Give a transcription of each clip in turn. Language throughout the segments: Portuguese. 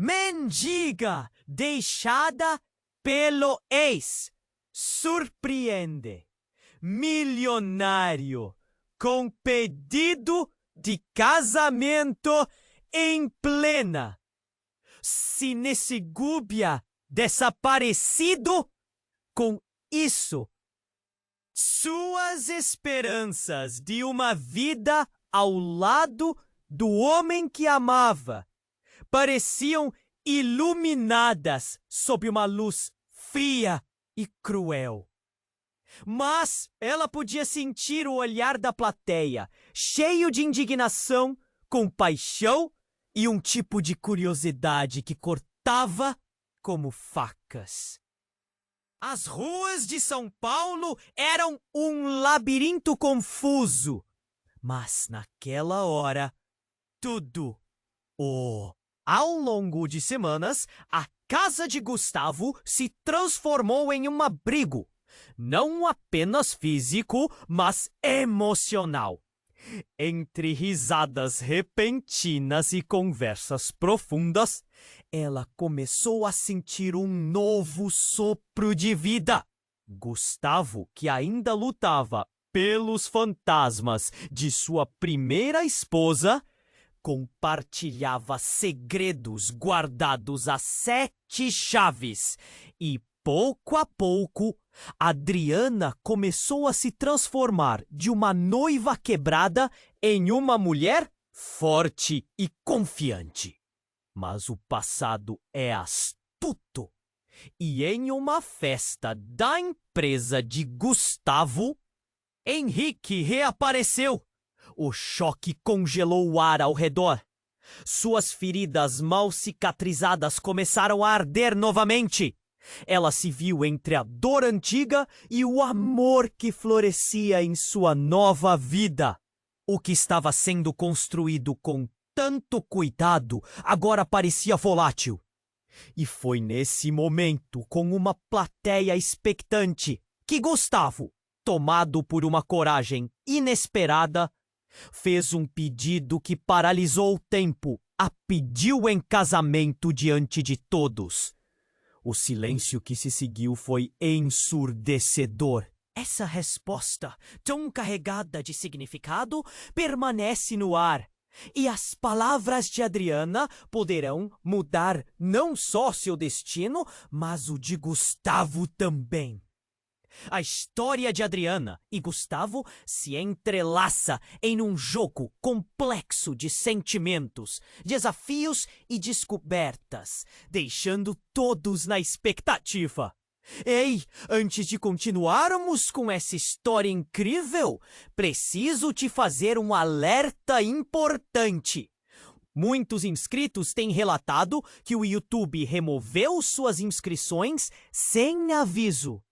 Mendiga deixada pelo ex. Surpreende. Milionário com pedido de casamento em plena. Cinesegúbia desaparecido com isso. Suas esperanças de uma vida ao lado do homem que amava pareciam iluminadas sob uma luz fria e cruel. Mas ela podia sentir o olhar da plateia, cheio de indignação, compaixão e um tipo de curiosidade que cortava como facas. As ruas de São Paulo eram um labirinto confuso, mas naquela hora, tudo. Ao longo de semanas, a casa de Gustavo se transformou em um abrigo, não apenas físico, mas emocional. Entre risadas repentinas e conversas profundas, ela começou a sentir um novo sopro de vida. Gustavo, que ainda lutava pelos fantasmas de sua primeira esposa, compartilhava segredos guardados a 7 chaves e, pouco a pouco, Adriana começou a se transformar de uma noiva quebrada em uma mulher forte e confiante. Mas o passado é astuto. E em uma festa da empresa de Gustavo, Henrique reapareceu. O choque congelou o ar ao redor. Suas feridas mal cicatrizadas começaram a arder novamente. Ela se viu entre a dor antiga e o amor que florescia em sua nova vida. O que estava sendo construído com tanto cuidado agora parecia volátil. E foi nesse momento, com uma plateia expectante, que Gustavo, tomado por uma coragem inesperada, fez um pedido que paralisou o tempo, a pediu em casamento diante de todos. O silêncio que se seguiu foi ensurdecedor. Essa resposta, tão carregada de significado, permanece no ar. E as palavras de Adriana poderão mudar não só seu destino, mas o de Gustavo também. A história de Adriana e Gustavo se entrelaça em um jogo complexo de sentimentos, desafios e descobertas, deixando todos na expectativa. Ei, antes de continuarmos com essa história incrível, preciso te fazer um alerta importante. Muitos inscritos têm relatado que o YouTube removeu suas inscrições sem aviso.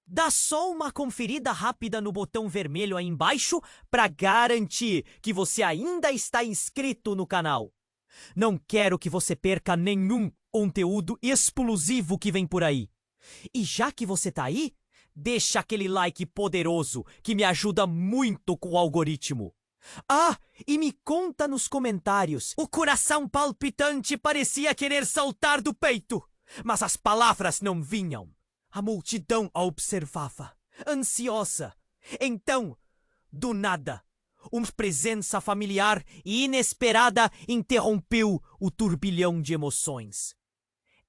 Dá só uma conferida rápida no botão vermelho aí embaixo para garantir que você ainda está inscrito no canal. Não quero que você perca nenhum conteúdo exclusivo que vem por aí. E já que você tá aí, deixa aquele like poderoso que me ajuda muito com o algoritmo. Ah, e me conta nos comentários. O coração palpitante parecia querer saltar do peito, mas as palavras não vinham. A multidão a observava, ansiosa. Então, do nada, uma presença familiar e inesperada interrompeu o turbilhão de emoções.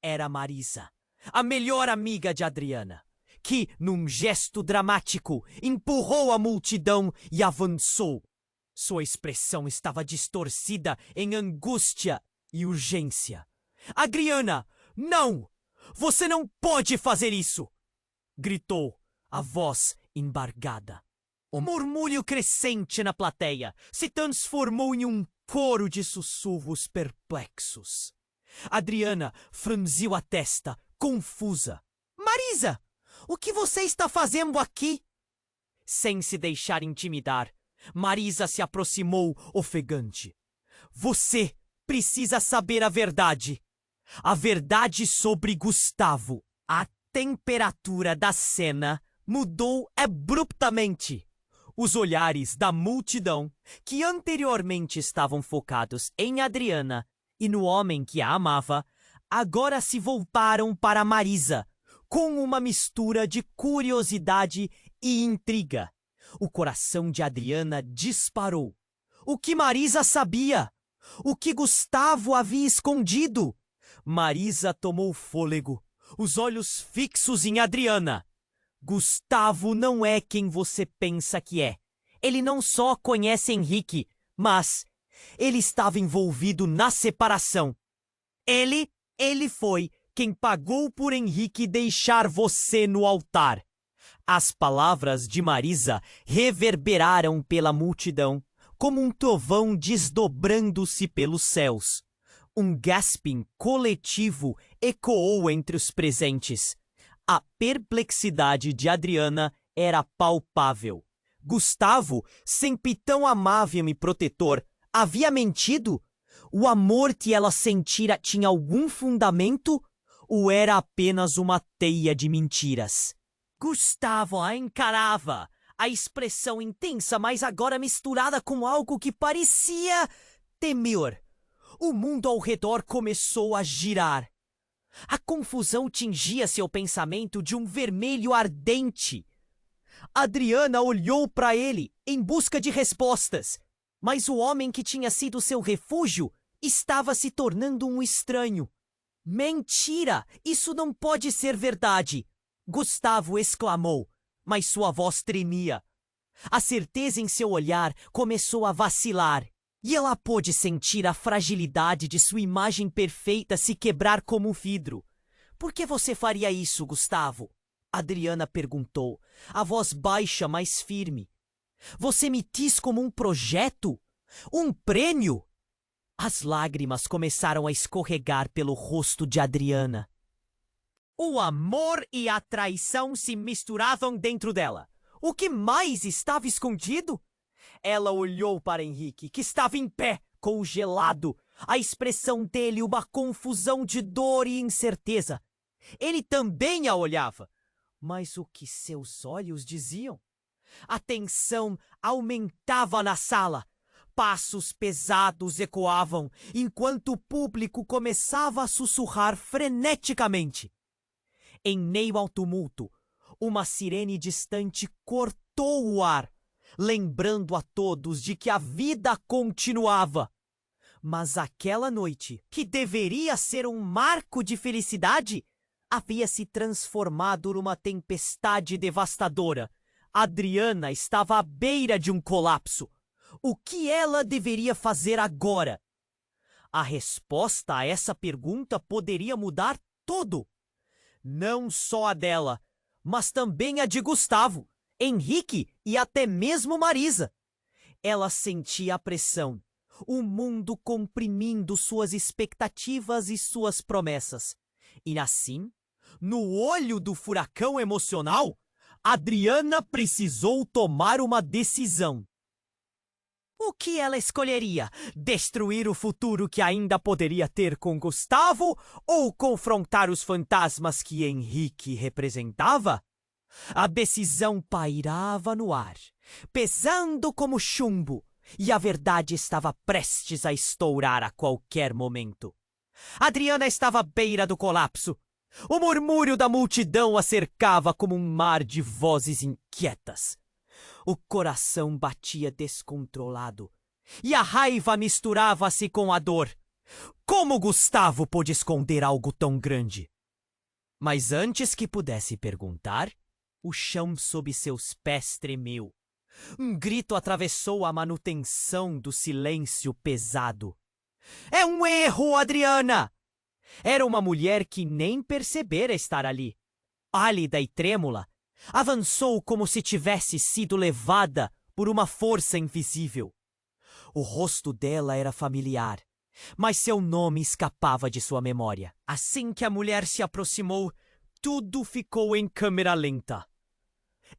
Era Marisa, a melhor amiga de Adriana, que, num gesto dramático, empurrou a multidão e avançou. Sua expressão estava distorcida em angústia e urgência. Adriana, não! Você não pode fazer isso! Gritou, a voz embargada. O murmúrio crescente na plateia se transformou em um coro de sussurros perplexos. Adriana franziu a testa, confusa. Marisa, o que você está fazendo aqui? Sem se deixar intimidar, Marisa se aproximou ofegante. Você precisa saber a verdade. A verdade sobre Gustavo. A temperatura da cena mudou abruptamente. Os olhares da multidão, que anteriormente estavam focados em Adriana, e no homem que a amava, agora se voltaram para Marisa, com uma mistura de curiosidade e intriga. O coração de Adriana disparou. O que Marisa sabia? O que Gustavo havia escondido? Marisa tomou fôlego, os olhos fixos em Adriana. Gustavo não é quem você pensa que é. Ele não só conhece Henrique, mas ele estava envolvido na separação. Ele foi quem pagou por Henrique deixar você no altar. As palavras de Marisa reverberaram pela multidão, como um trovão desdobrando-se pelos céus. Um gasping coletivo ecoou entre os presentes. A perplexidade de Adriana era palpável. Gustavo, sempre tão amável e protetor, havia mentido? O amor que ela sentira tinha algum fundamento? Ou era apenas uma teia de mentiras? Gustavo a encarava, a expressão intensa, mas agora misturada com algo que parecia temor. O mundo ao redor começou a girar. A confusão tingia seu pensamento de um vermelho ardente. Adriana olhou para ele em busca de respostas, mas o homem que tinha sido seu refúgio estava se tornando um estranho. Mentira! Isso não pode ser verdade! Gustavo exclamou, mas sua voz tremia. A certeza em seu olhar começou a vacilar, e ela pôde sentir a fragilidade de sua imagem perfeita se quebrar como um vidro. Por que você faria isso, Gustavo? Adriana perguntou, a voz baixa, mas firme. Você me quis como um projeto? Um prêmio? As lágrimas começaram a escorregar pelo rosto de Adriana. O amor e a traição se misturavam dentro dela. O que mais estava escondido? Ela olhou para Henrique, que estava em pé, congelado. A expressão dele uma confusão de dor e incerteza. Ele também a olhava. Mas o que seus olhos diziam? A tensão aumentava na sala. Passos pesados ecoavam, enquanto o público começava a sussurrar freneticamente. Em meio ao tumulto, uma sirene distante cortou o ar, lembrando a todos de que a vida continuava. Mas aquela noite, que deveria ser um marco de felicidade, havia se transformado numa tempestade devastadora. Adriana estava à beira de um colapso. O que ela deveria fazer agora? A resposta a essa pergunta poderia mudar tudo. Não só a dela, mas também a de Gustavo, Henrique e até mesmo Marisa. Ela sentia a pressão, o mundo comprimindo suas expectativas e suas promessas. E assim, no olho do furacão emocional, Adriana precisou tomar uma decisão. O que ela escolheria? Destruir o futuro que ainda poderia ter com Gustavo ou confrontar os fantasmas que Henrique representava? A decisão pairava no ar, pesando como chumbo, e a verdade estava prestes a estourar a qualquer momento. Adriana estava à beira do colapso. O murmúrio da multidão a cercava como um mar de vozes inquietas. O coração batia descontrolado, e a raiva misturava-se com a dor. Como Gustavo pôde esconder algo tão grande? Mas antes que pudesse perguntar, o chão sob seus pés tremeu. Um grito atravessou a manutenção do silêncio pesado. É um erro, Adriana! Era uma mulher que nem percebera estar ali. Pálida e trêmula, avançou como se tivesse sido levada por uma força invisível. O rosto dela era familiar, mas seu nome escapava de sua memória. Assim que a mulher se aproximou, tudo ficou em câmera lenta.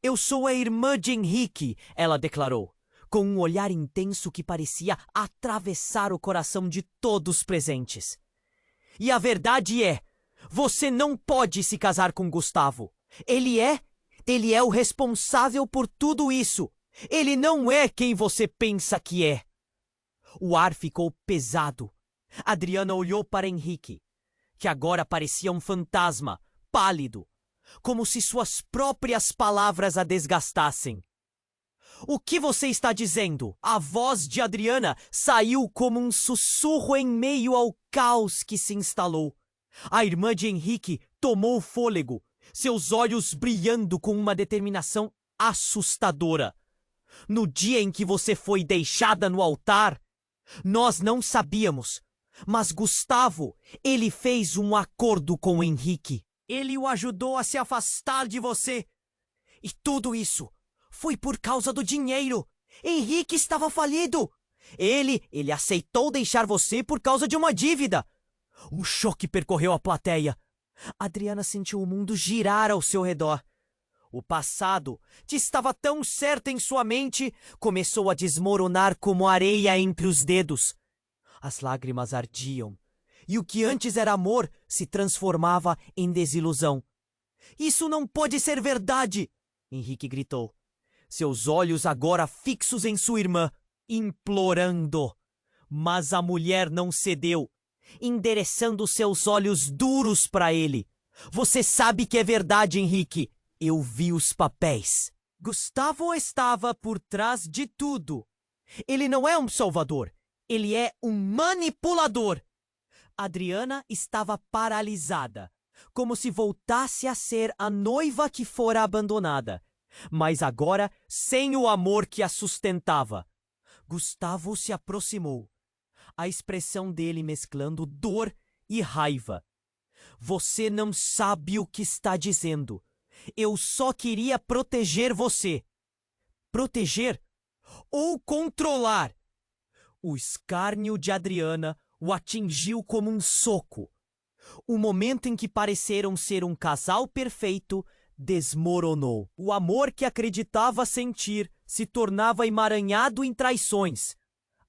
Eu sou a irmã de Henrique, ela declarou, com um olhar intenso que parecia atravessar o coração de todos presentes. E a verdade é, você não pode se casar com Gustavo. Ele é o responsável por tudo isso. Ele não é quem você pensa que é. O ar ficou pesado. Adriana olhou para Henrique, que agora parecia um fantasma, pálido, como se suas próprias palavras a desgastassem. O que você está dizendo? A voz de Adriana saiu como um sussurro em meio ao caos que se instalou. A irmã de Henrique tomou fôlego, seus olhos brilhando com uma determinação assustadora. No dia em que você foi deixada no altar, nós não sabíamos, mas Gustavo, ele fez um acordo com Henrique. Ele o ajudou a se afastar de você. E tudo isso foi por causa do dinheiro. Henrique estava falido. Ele aceitou deixar você por causa de uma dívida. Um choque percorreu a plateia. Adriana sentiu o mundo girar ao seu redor. O passado, que estava tão certo em sua mente, começou a desmoronar como areia entre os dedos. As lágrimas ardiam, e o que antes era amor se transformava em desilusão. Isso não pode ser verdade! Henrique gritou. Seus olhos agora fixos em sua irmã, implorando. Mas a mulher não cedeu, endereçando seus olhos duros para ele. Você sabe que é verdade, Henrique. Eu vi os papéis. Gustavo estava por trás de tudo. Ele não é um salvador. Ele é um manipulador. Adriana estava paralisada, como se voltasse a ser a noiva que fora abandonada, mas agora sem o amor que a sustentava. Gustavo se aproximou, a expressão dele mesclando dor e raiva. Você não sabe o que está dizendo. Eu só queria proteger você. Proteger ou controlar? O escárnio de Adriana o atingiu como um soco. O momento em que pareceram ser um casal perfeito desmoronou. O amor que acreditava sentir se tornava emaranhado em traições.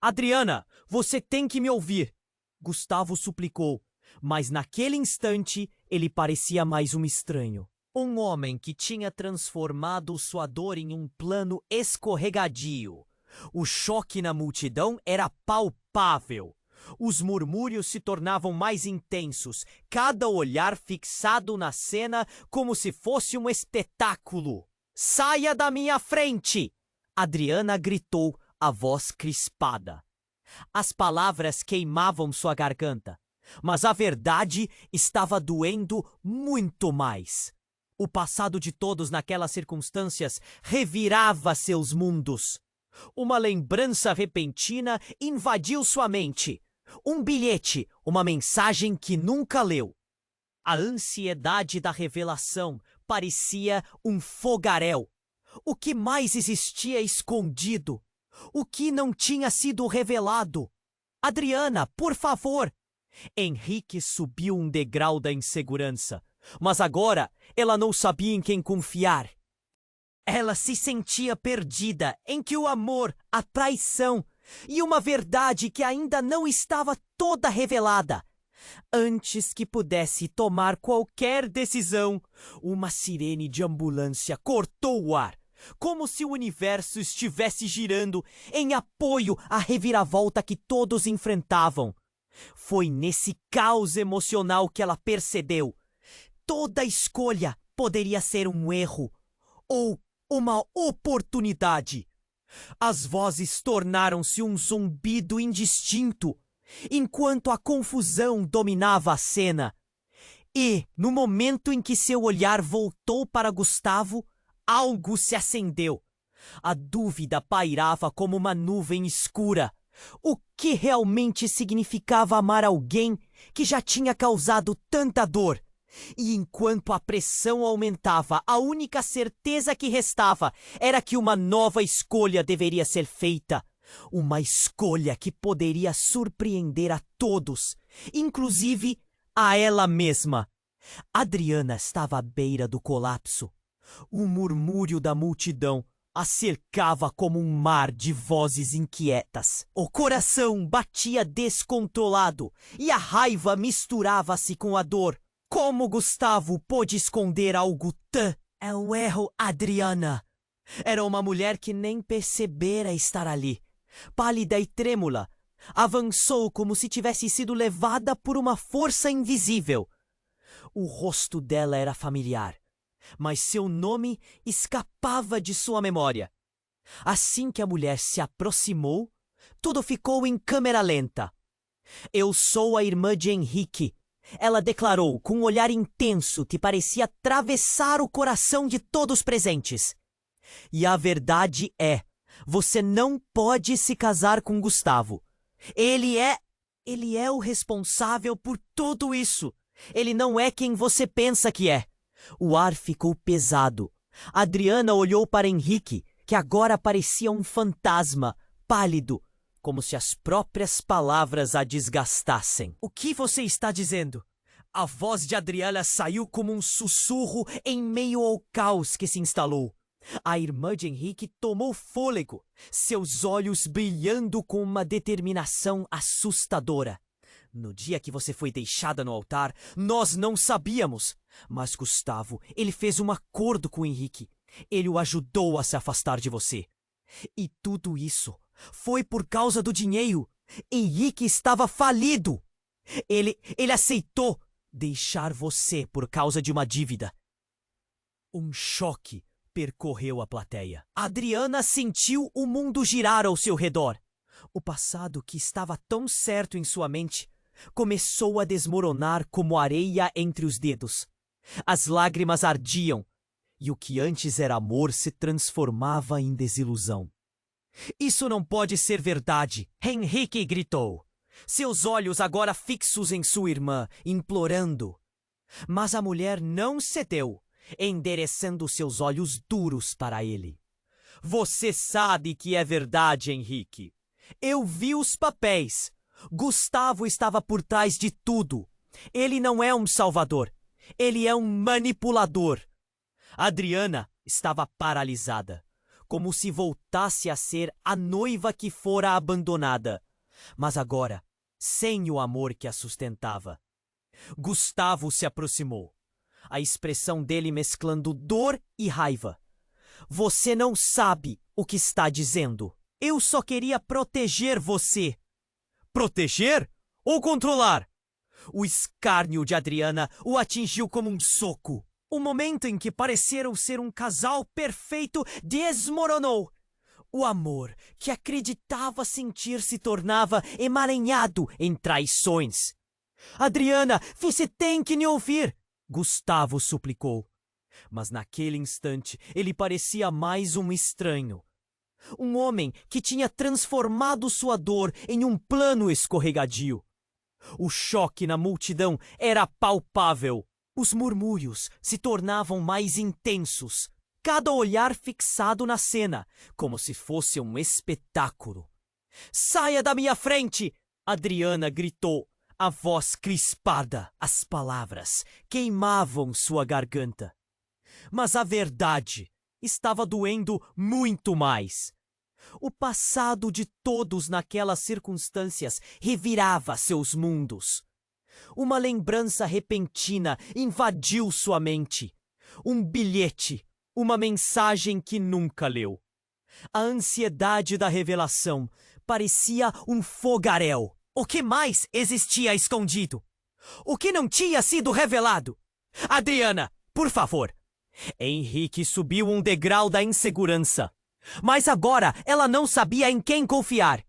Adriana, você tem que me ouvir, Gustavo suplicou, mas naquele instante ele parecia mais um estranho. Um homem que tinha transformado sua dor em um plano escorregadio. O choque na multidão era palpável. Os murmúrios se tornavam mais intensos, cada olhar fixado na cena como se fosse um espetáculo. Saia da minha frente! Adriana gritou, a voz crispada. As palavras queimavam sua garganta, mas a verdade estava doendo muito mais. O passado de todos naquelas circunstâncias revirava seus mundos. Uma lembrança repentina invadiu sua mente. Um bilhete, uma mensagem que nunca leu. A ansiedade da revelação parecia um fogaréu. O que mais existia escondido? O que não tinha sido revelado? Adriana, por favor! Henrique subiu um degrau da insegurança, mas agora ela não sabia em quem confiar. Ela se sentia perdida em que o amor, a traição e uma verdade que ainda não estava toda revelada. Antes que pudesse tomar qualquer decisão, uma sirene de ambulância cortou o ar, como se o universo estivesse girando em apoio à reviravolta que todos enfrentavam. Foi nesse caos emocional que ela percebeu. Toda escolha poderia ser um erro ou uma oportunidade. As vozes tornaram-se um zumbido indistinto, enquanto a confusão dominava a cena. E, no momento em que seu olhar voltou para Gustavo, algo se acendeu. A dúvida pairava como uma nuvem escura. O que realmente significava amar alguém que já tinha causado tanta dor? E enquanto a pressão aumentava, a única certeza que restava era que uma nova escolha deveria ser feita. Uma escolha que poderia surpreender a todos, inclusive a ela mesma. Adriana estava à beira do colapso. O murmúrio da multidão a cercava como um mar de vozes inquietas. O coração batia descontrolado e a raiva misturava-se com a dor. Como Gustavo pôde esconder algo tão... É o erro, Adriana. Era uma mulher que nem percebera estar ali. Pálida e trêmula, Avançou como se tivesse sido levada por uma força invisível. O rosto dela era familiar, mas seu nome escapava de sua memória. Assim que a mulher se aproximou, tudo ficou em câmera lenta. Eu sou a irmã de Henrique. Ela declarou com um olhar intenso que parecia atravessar o coração de todos presentes. E a verdade é, você não pode se casar com Gustavo. Ele é o responsável por tudo isso. Ele não é quem você pensa que é. O ar ficou pesado. Adriana olhou para Henrique, que agora parecia um fantasma, pálido, como se as próprias palavras a desgastassem. O que você está dizendo? A voz de Adriana saiu como um sussurro em meio ao caos que se instalou. A irmã de Henrique tomou fôlego, seus olhos brilhando com uma determinação assustadora. No dia que você foi deixada no altar, nós não sabíamos. Mas Gustavo, ele fez um acordo com Henrique. Ele o ajudou a se afastar de você. E tudo isso foi por causa do dinheiro. Henrique estava falido. Ele aceitou deixar você por causa de uma dívida. Um choque percorreu a plateia. Adriana sentiu o mundo girar ao seu redor. O passado que estava tão certo em sua mente começou a desmoronar como areia entre os dedos. As lágrimas ardiam, e o que antes era amor se transformava em desilusão. Isso não pode ser verdade, Henrique gritou, seus olhos agora fixos em sua irmã, implorando. Mas a mulher não cedeu, endereçando seus olhos duros para ele. Você sabe que é verdade, Henrique. Eu vi os papéis. Gustavo estava por trás de tudo. Ele não é um salvador. Ele é um manipulador. Adriana estava paralisada, como se voltasse a ser a noiva que fora abandonada, mas agora sem o amor que a sustentava. Gustavo se aproximou, a expressão dele mesclando dor e raiva. Você não sabe o que está dizendo. Eu só queria proteger você. Proteger ou controlar? O escárnio de Adriana o atingiu como um soco. O momento em que pareceram ser um casal perfeito desmoronou. O amor que acreditava sentir se tornava emaranhado em traições. Adriana, você tem que me ouvir, Gustavo suplicou. Mas naquele instante ele parecia mais um estranho. Um homem que tinha transformado sua dor em um plano escorregadio. O choque na multidão era palpável. Os murmúrios se tornavam mais intensos, cada olhar fixado na cena, como se fosse um espetáculo. Saia da minha frente! Adriana gritou, a voz crispada. As palavras queimavam sua garganta. Mas a verdade estava doendo muito mais. O passado de todos naquelas circunstâncias revirava seus mundos. Uma lembrança repentina invadiu sua mente. Um bilhete, uma mensagem que nunca leu. A ansiedade da revelação parecia um fogaréu. O que mais existia escondido? O que não tinha sido revelado? Adriana, por favor. Henrique subiu um degrau da insegurança. Mas agora ela não sabia em quem confiar.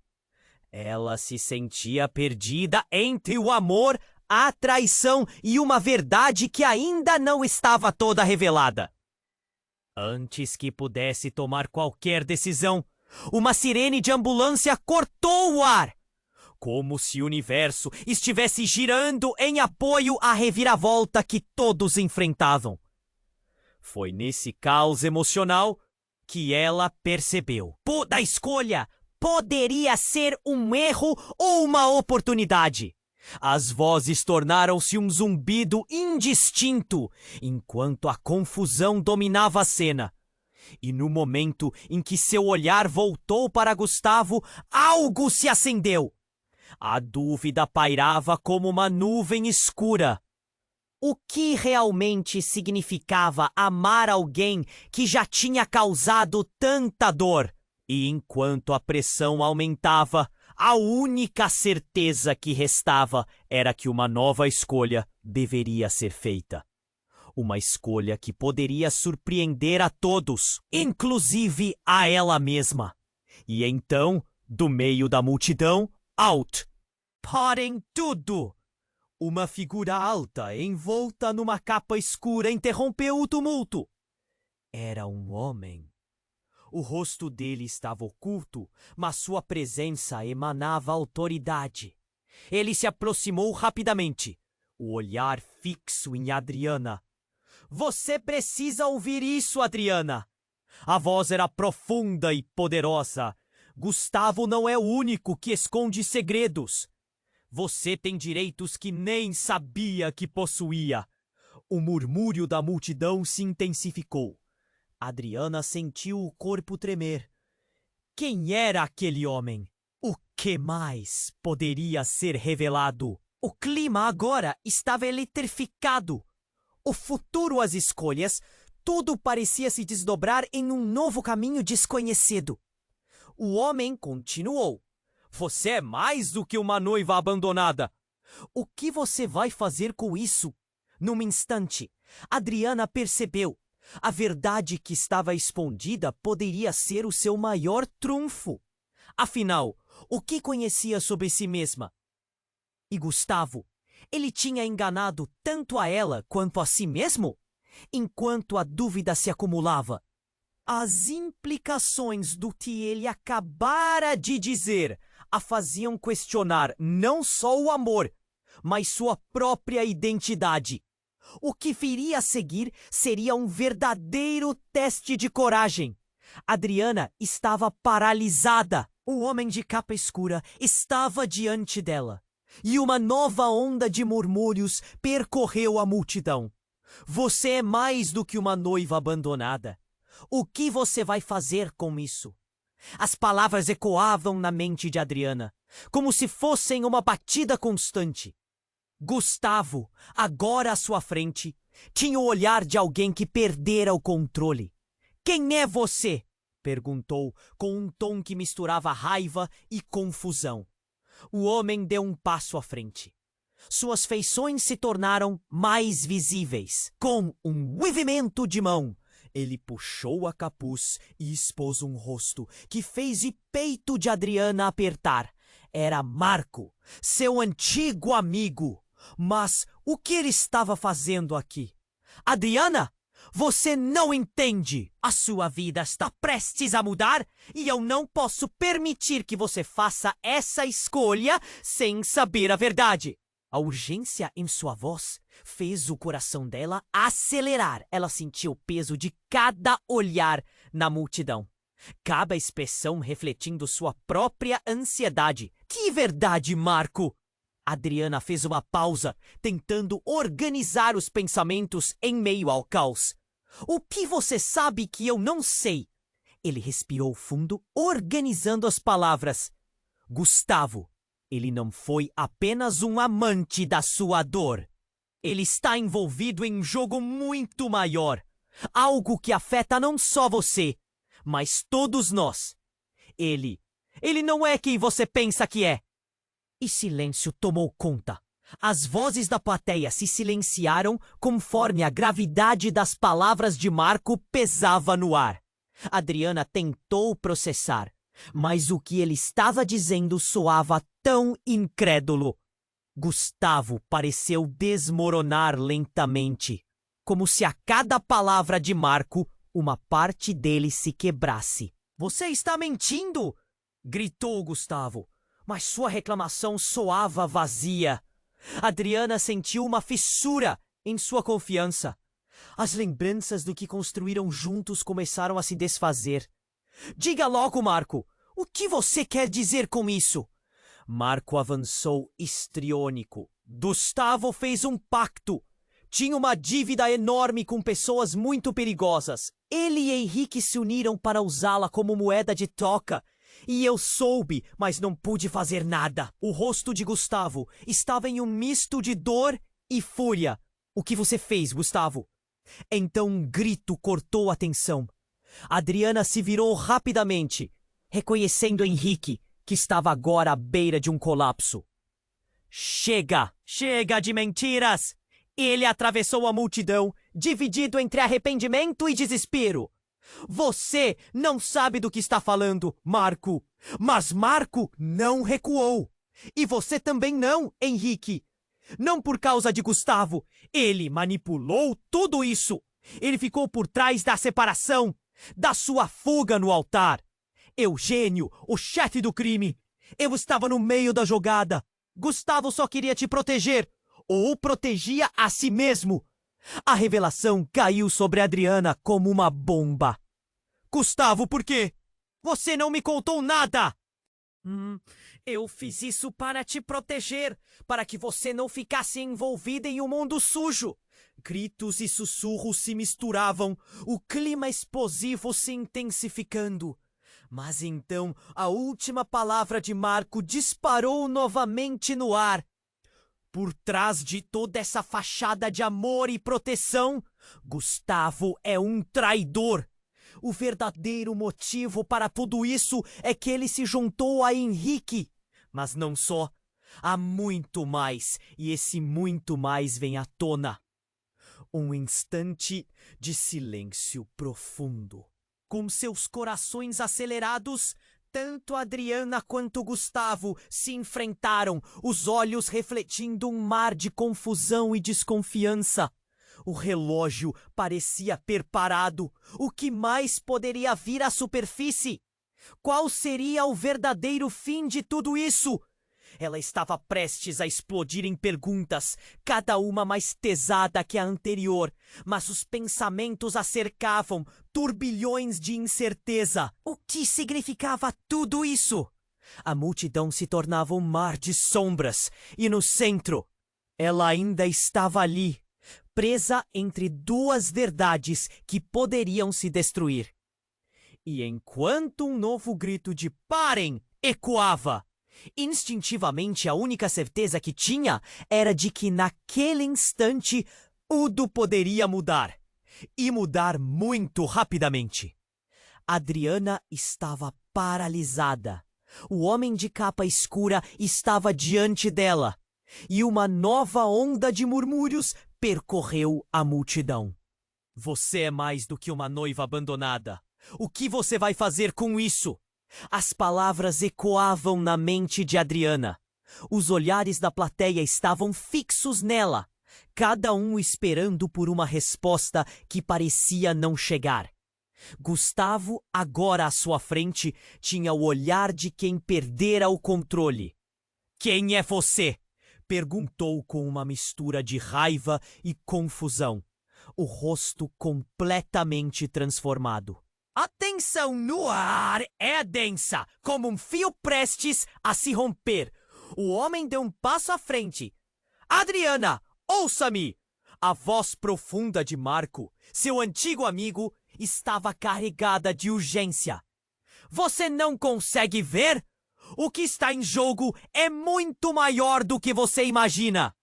Ela se sentia perdida entre o amor, a traição e uma verdade que ainda não estava toda revelada. Antes que pudesse tomar qualquer decisão, uma sirene de ambulância cortou o ar, como se o universo estivesse girando em apoio à reviravolta que todos enfrentavam. Foi nesse caos emocional que ela percebeu. Toda escolha poderia ser um erro ou uma oportunidade. As vozes tornaram-se um zumbido indistinto, enquanto a confusão dominava a cena. E no momento em que seu olhar voltou para Gustavo, algo se acendeu. A dúvida pairava como uma nuvem escura. O que realmente significava amar alguém que já tinha causado tanta dor? E enquanto a pressão aumentava, A única certeza que restava era que uma nova escolha deveria ser feita. Uma escolha que poderia surpreender a todos, inclusive a ela mesma. E então, do meio da multidão, out! Parem tudo! Uma figura alta, envolta numa capa escura, interrompeu o tumulto. Era um homem. O rosto dele estava oculto, mas sua presença emanava autoridade. Ele se aproximou rapidamente, o olhar fixo em Adriana. Você precisa ouvir isso, Adriana! A voz era profunda e poderosa. Gustavo não é o único que esconde segredos. Você tem direitos que nem sabia que possuía. O murmúrio da multidão se intensificou. Adriana sentiu o corpo tremer. Quem era aquele homem? O que mais poderia ser revelado? O clima agora estava eletrificado. O futuro, as escolhas, tudo parecia se desdobrar em um novo caminho desconhecido. O homem continuou. Você é mais do que uma noiva abandonada. O que você vai fazer com isso? Num instante, Adriana percebeu. A verdade que estava escondida poderia ser o seu maior trunfo. Afinal, o que conhecia sobre si mesma? E Gustavo, ele tinha enganado tanto a ela quanto a si mesmo? Enquanto a dúvida se acumulava, as implicações do que ele acabara de dizer a faziam questionar não só o amor, mas sua própria identidade. O que viria a seguir seria um verdadeiro teste de coragem. Adriana estava paralisada. O homem de capa escura estava diante dela. E uma nova onda de murmúrios percorreu a multidão. Você é mais do que uma noiva abandonada. O que você vai fazer com isso? As palavras ecoavam na mente de Adriana, como se fossem uma batida constante. Gustavo, agora à sua frente, tinha o olhar de alguém que perdera o controle. Quem é você? Perguntou com um tom que misturava raiva e confusão. O homem deu um passo à frente. Suas feições se tornaram mais visíveis. Com um movimento de mão, ele puxou a capuz e expôs um rosto que fez o peito de Adriana apertar. Era Marco, seu antigo amigo. Mas o que ele estava fazendo aqui? Adriana, você não entende. A sua vida está prestes a mudar e eu não posso permitir que você faça essa escolha sem saber a verdade. A urgência em sua voz fez o coração dela acelerar. Ela sentiu o peso de cada olhar na multidão. Cada expressão refletindo sua própria ansiedade. Que verdade, Marco? Adriana fez uma pausa, tentando organizar os pensamentos em meio ao caos. O que você sabe que eu não sei? Ele respirou fundo, organizando as palavras. Gustavo, ele não foi apenas um amante da sua dor. Ele está envolvido em um jogo muito maior. Algo que afeta não só você, mas todos nós. Ele não é quem você pensa que é. E silêncio tomou conta. As vozes da plateia se silenciaram conforme a gravidade das palavras de Marco pesava no ar. Adriana tentou processar, mas o que ele estava dizendo soava tão incrédulo. Gustavo pareceu desmoronar lentamente, como se a cada palavra de Marco, uma parte dele se quebrasse. Você está mentindo! Gritou Gustavo. Mas sua reclamação soava vazia. Adriana sentiu uma fissura em sua confiança. As lembranças do que construíram juntos começaram a se desfazer. Diga logo, Marco, o que você quer dizer com isso? Marco avançou histriônico. Gustavo fez um pacto. Tinha uma dívida enorme com pessoas muito perigosas. Ele e Henrique se uniram para usá-la como moeda de troca. E eu soube, mas não pude fazer nada. O rosto de Gustavo estava em um misto de dor e fúria. O que você fez, Gustavo? Então um grito cortou a tensão. Adriana se virou rapidamente, reconhecendo Henrique, que estava agora à beira de um colapso. Chega! Chega de mentiras! Ele atravessou a multidão, dividido entre arrependimento e desespero. Você não sabe do que está falando, Marco. Mas Marco não recuou. E você também não, Henrique. Não por causa de Gustavo. Ele manipulou tudo isso. Ele ficou por trás da separação, da sua fuga no altar. Eugênio, o chefe do crime. Eu estava no meio da jogada. Gustavo só queria te proteger. Ou protegia a si mesmo. A revelação caiu sobre Adriana como uma bomba. Gustavo, por quê? Você não me contou nada! Eu fiz isso para te proteger, para que você não ficasse envolvida em um mundo sujo. Gritos e sussurros se misturavam, o clima explosivo se intensificando. Mas então a última palavra de Marco disparou novamente no ar. Por trás de toda essa fachada de amor e proteção, Gustavo é um traidor. O verdadeiro motivo para tudo isso é que ele se juntou a Henrique. Mas não só. Há muito mais, e esse muito mais vem à tona. Um instante de silêncio profundo. Com seus corações acelerados, tanto Adriana quanto Gustavo se enfrentaram, os olhos refletindo um mar de confusão e desconfiança. O relógio parecia perparado. O que mais poderia vir à superfície? Qual seria o verdadeiro fim de tudo isso? Ela estava prestes a explodir em perguntas, cada uma mais pesada que a anterior, mas os pensamentos a cercavam, turbilhões de incerteza. O que significava tudo isso? A multidão se tornava um mar de sombras, e no centro, ela ainda estava ali, presa entre duas verdades que poderiam se destruir. E enquanto um novo grito de "parem!" ecoava, instintivamente a única certeza que tinha era de que naquele instante tudo poderia mudar. E mudar muito rapidamente. Adriana estava paralisada. O homem de capa escura estava diante dela. E uma nova onda de murmúrios percorreu a multidão. Você é mais do que uma noiva abandonada. O que você vai fazer com isso? As palavras ecoavam na mente de Adriana. Os olhares da plateia estavam fixos nela, cada um esperando por uma resposta que parecia não chegar. Gustavo, agora à sua frente, tinha o olhar de quem perdera o controle. "Quem é você?" perguntou com uma mistura de raiva e confusão, o rosto completamente transformado. A tensão no ar é densa, como um fio prestes a se romper. O homem deu um passo à frente. "Adriana, ouça-me!" A voz profunda de Marco, seu antigo amigo, estava carregada de urgência. "Você não consegue ver? O que está em jogo é muito maior do que você imagina."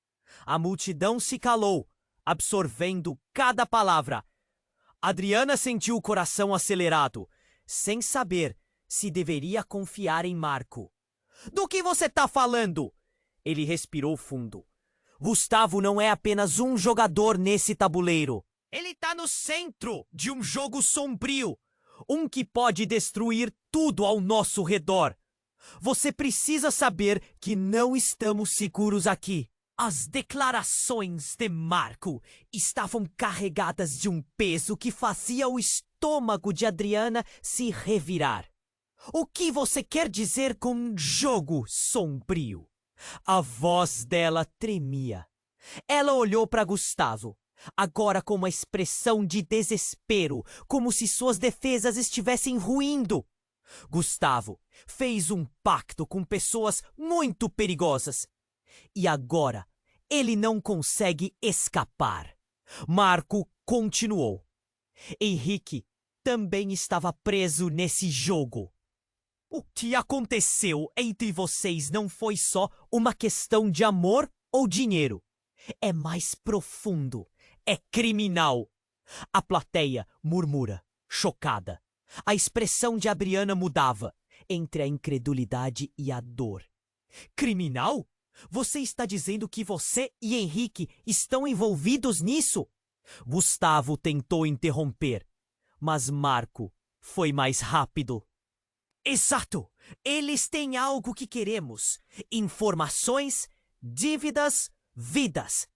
A multidão se calou, absorvendo cada palavra. Adriana sentiu o coração acelerado, sem saber se deveria confiar em Marco. "Do que você está falando?" Ele respirou fundo. "Gustavo não é apenas um jogador nesse tabuleiro. Ele está no centro de um jogo sombrio, um que pode destruir tudo ao nosso redor. Você precisa saber que não estamos seguros aqui." As declarações de Marco estavam carregadas de um peso que fazia o estômago de Adriana se revirar. "O que você quer dizer com jogo sombrio?" A voz dela tremia. Ela olhou para Gustavo, agora com uma expressão de desespero, como se suas defesas estivessem ruindo. Gustavo fez um pacto com pessoas muito perigosas. E agora, ele não consegue escapar. Marco continuou. Henrique também estava preso nesse jogo. O que aconteceu entre vocês não foi só uma questão de amor ou dinheiro. É mais profundo. É criminal. A plateia murmura, chocada. A expressão de Adriana mudava. entre a incredulidade e a dor. Criminal? Você está dizendo que você e Henrique estão envolvidos nisso? Gustavo tentou interromper, mas Marco foi mais rápido. Exato! Eles têm algo que queremos: informações, dívidas, vidas.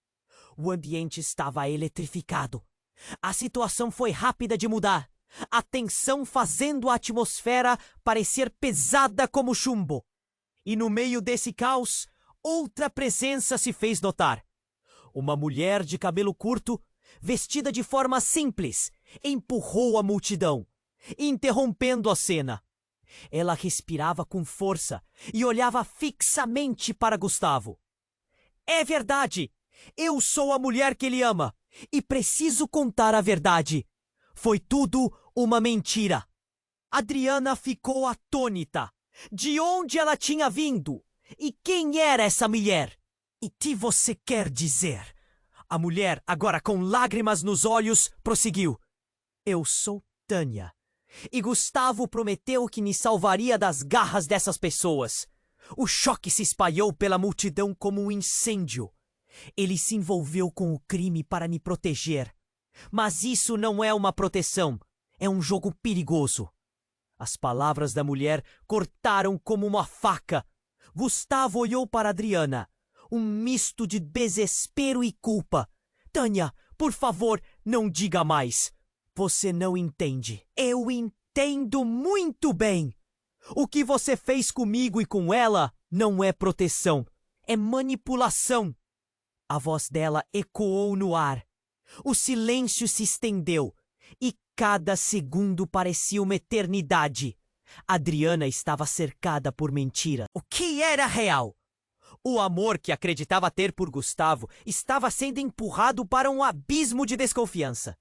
O ambiente estava eletrificado. A situação foi rápida de mudar, a tensão fazendo a atmosfera parecer pesada como chumbo. E no meio desse caos, outra presença se fez notar. Uma mulher de cabelo curto, vestida de forma simples, empurrou a multidão, interrompendo a cena. Ela respirava com força e olhava fixamente para Gustavo. É verdade! Eu sou a mulher que ele ama e preciso contar a verdade. Foi tudo uma mentira. Adriana ficou atônita. De onde ela tinha vindo? E quem era essa mulher? E que você quer dizer? A mulher, agora com lágrimas nos olhos, prosseguiu. Eu sou Tânia. E Gustavo prometeu que me salvaria das garras dessas pessoas. O choque se espalhou pela multidão como um incêndio. Ele se envolveu com o crime para me proteger. Mas isso não é uma proteção. É um jogo perigoso. As palavras da mulher cortaram como uma faca. Gustavo olhou para Adriana. Um misto de desespero e culpa. Tânia, por favor, não diga mais. Você não entende. Eu entendo muito bem. O que você fez comigo e com ela não é proteção. É manipulação. A voz dela ecoou no ar. O silêncio se estendeu. E cada segundo parecia uma eternidade. Adriana estava cercada por mentiras. O que era real? O amor que acreditava ter por Gustavo estava sendo empurrado para um abismo de desconfiança.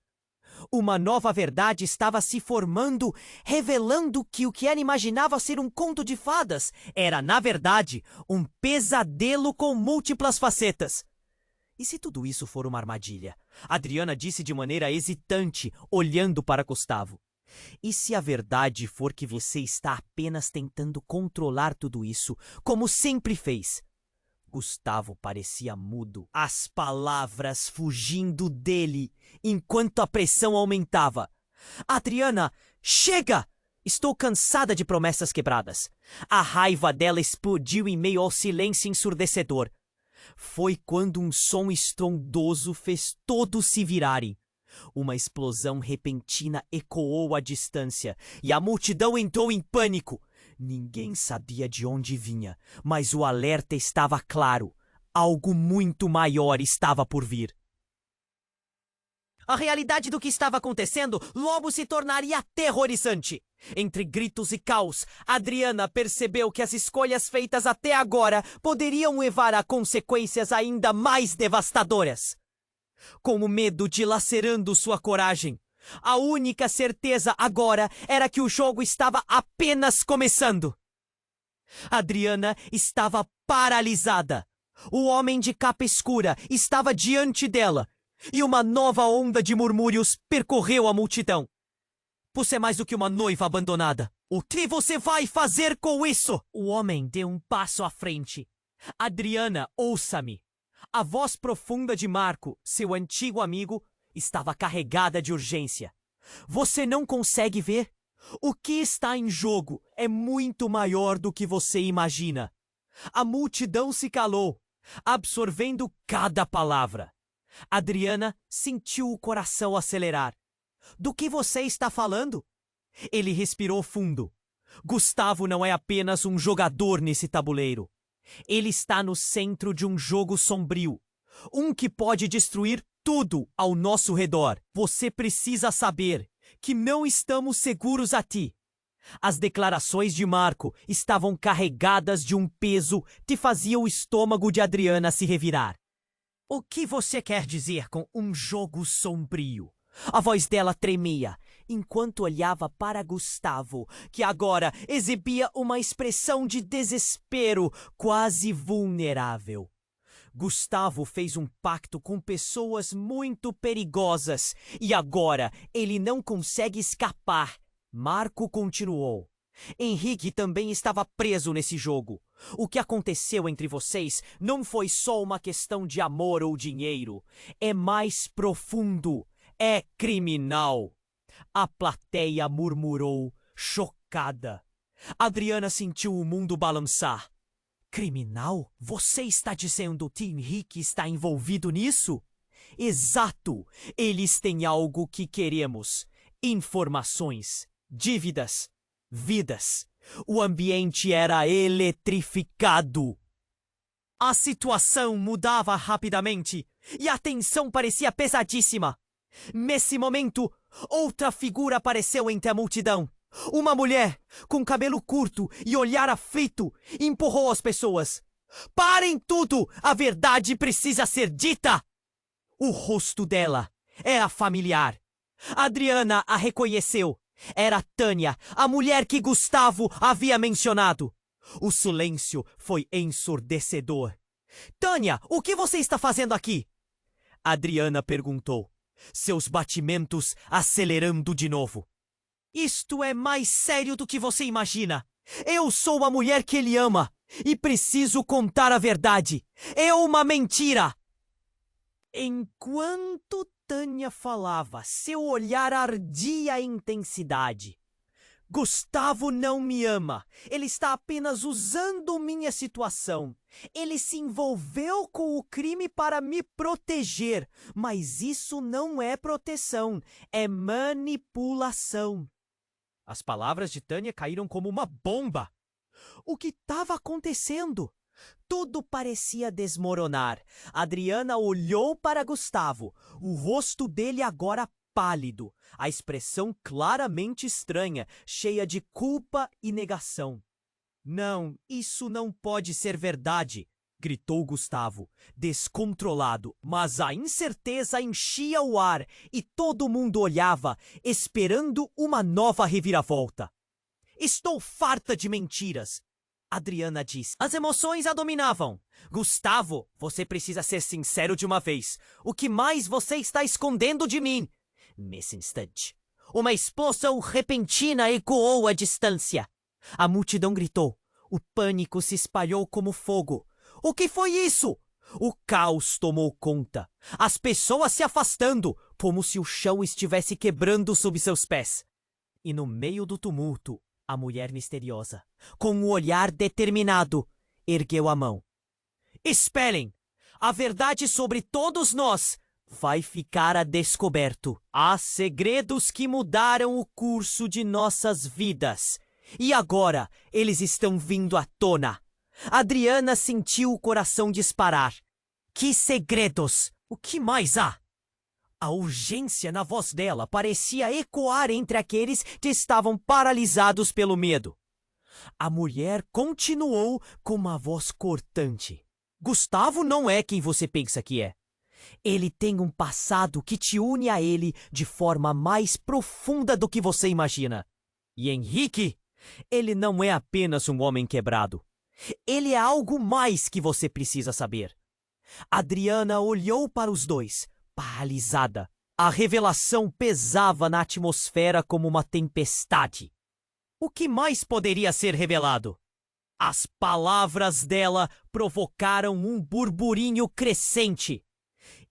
Uma nova verdade estava se formando, revelando que o que ela imaginava ser um conto de fadas era, na verdade, um pesadelo com múltiplas facetas. E se tudo isso for uma armadilha? Adriana disse de maneira hesitante, olhando para Gustavo. E se a verdade for que você está apenas tentando controlar tudo isso, como sempre fez? Gustavo parecia mudo, as palavras fugindo dele, enquanto a pressão aumentava. Adriana, chega! Estou cansada de promessas quebradas. A raiva dela explodiu em meio ao silêncio ensurdecedor. Foi quando um som estrondoso fez todos se virarem. Uma explosão repentina ecoou à distância e a multidão entrou em pânico. Ninguém sabia de onde vinha, mas o alerta estava claro. Algo muito maior estava por vir. A realidade do que estava acontecendo logo se tornaria aterrorizante. Entre gritos e caos, Adriana percebeu que as escolhas feitas até agora poderiam levar a consequências ainda mais devastadoras. Com o medo dilacerando sua coragem, a única certeza agora era que o jogo estava apenas começando. Adriana estava paralisada. O homem de capa escura estava diante dela, e uma nova onda de murmúrios percorreu a multidão. Você é mais do que uma noiva abandonada. O que você vai fazer com isso? O homem deu um passo à frente. Adriana, ouça-me. A voz profunda de Marco, seu antigo amigo, estava carregada de urgência. Você não consegue ver? O que está em jogo é muito maior do que você imagina. A multidão se calou, absorvendo cada palavra. Adriana sentiu o coração acelerar. Do que você está falando? Ele respirou fundo. Gustavo não é apenas um jogador nesse tabuleiro. Ele está no centro de um jogo sombrio. Um que pode destruir tudo ao nosso redor. Você precisa saber que não estamos seguros aqui. As declarações de Marco estavam carregadas de um peso que fazia o estômago de Adriana se revirar. O que você quer dizer com um jogo sombrio? A voz dela tremia, enquanto olhava para Gustavo, que agora exibia uma expressão de desespero quase vulnerável. Gustavo fez um pacto com pessoas muito perigosas e agora ele não consegue escapar. Marco continuou. Henrique também estava preso nesse jogo. O que aconteceu entre vocês não foi só uma questão de amor ou dinheiro. É mais profundo. É criminal. A plateia murmurou, chocada. Adriana sentiu o mundo balançar. Criminal? Você está dizendo que Henrique está envolvido nisso? Exato! Eles têm algo que queremos. Informações, dívidas, vidas. O ambiente era eletrificado. A situação mudava rapidamente e a tensão parecia pesadíssima. Nesse momento, outra figura apareceu entre a multidão. Uma mulher, com cabelo curto e olhar aflito, empurrou as pessoas. Parem tudo! A verdade precisa ser dita! O rosto dela era familiar. Adriana a reconheceu. Era Tânia, a mulher que Gustavo havia mencionado. O silêncio foi ensurdecedor. Tânia, o que você está fazendo aqui? Adriana perguntou, seus batimentos acelerando de novo. Isto é mais sério do que você imagina. Eu sou a mulher que ele ama e preciso contar a verdade. É uma mentira. Enquanto Tânia falava, seu olhar ardia em intensidade. Gustavo não me ama. Ele está apenas usando minha situação. Ele se envolveu com o crime para me proteger. Mas isso não é proteção, é manipulação. As palavras de Tânia caíram como uma bomba. O que estava acontecendo? Tudo parecia desmoronar. Adriana olhou para Gustavo, o rosto dele agora pálido, a expressão claramente estranha, cheia de culpa e negação. Não, isso não pode ser verdade, gritou Gustavo, descontrolado, mas a incerteza enchia o ar e todo mundo olhava, esperando uma nova reviravolta. Estou farta de mentiras, Adriana disse. As emoções a dominavam. Gustavo, você precisa ser sincero de uma vez. O que mais você está escondendo de mim? Nesse instante, uma explosão repentina ecoou à distância. A multidão gritou. O pânico se espalhou como fogo. O que foi isso? O caos tomou conta. As pessoas se afastando, como se o chão estivesse quebrando sob seus pés. E no meio do tumulto, a mulher misteriosa, com um olhar determinado, ergueu a mão. Esperem! A verdade sobre todos nós vai ficar a descoberto. Há segredos que mudaram o curso de nossas vidas. E agora eles estão vindo à tona. Adriana sentiu o coração disparar. Que segredos! O que mais há? A urgência na voz dela parecia ecoar entre aqueles que estavam paralisados pelo medo. A mulher continuou com uma voz cortante. Gustavo não é quem você pensa que é. Ele tem um passado que te une a ele de forma mais profunda do que você imagina. E Henrique, ele não é apenas um homem quebrado. Ele é algo mais que você precisa saber. Adriana olhou para os dois, paralisada. A revelação pesava na atmosfera como uma tempestade. O que mais poderia ser revelado? As palavras dela provocaram um burburinho crescente.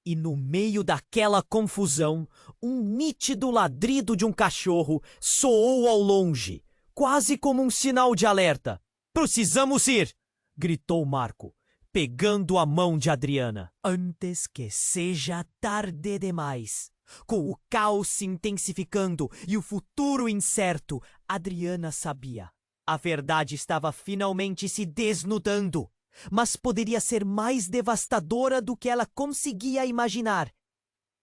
E no meio daquela confusão, um nítido ladrido de um cachorro soou ao longe, quase como um sinal de alerta. Precisamos ir! Gritou Marco, pegando a mão de Adriana. Antes que seja tarde demais. Com o caos se intensificando e o futuro incerto, Adriana sabia. A verdade estava finalmente se desnudando, mas poderia ser mais devastadora do que ela conseguia imaginar.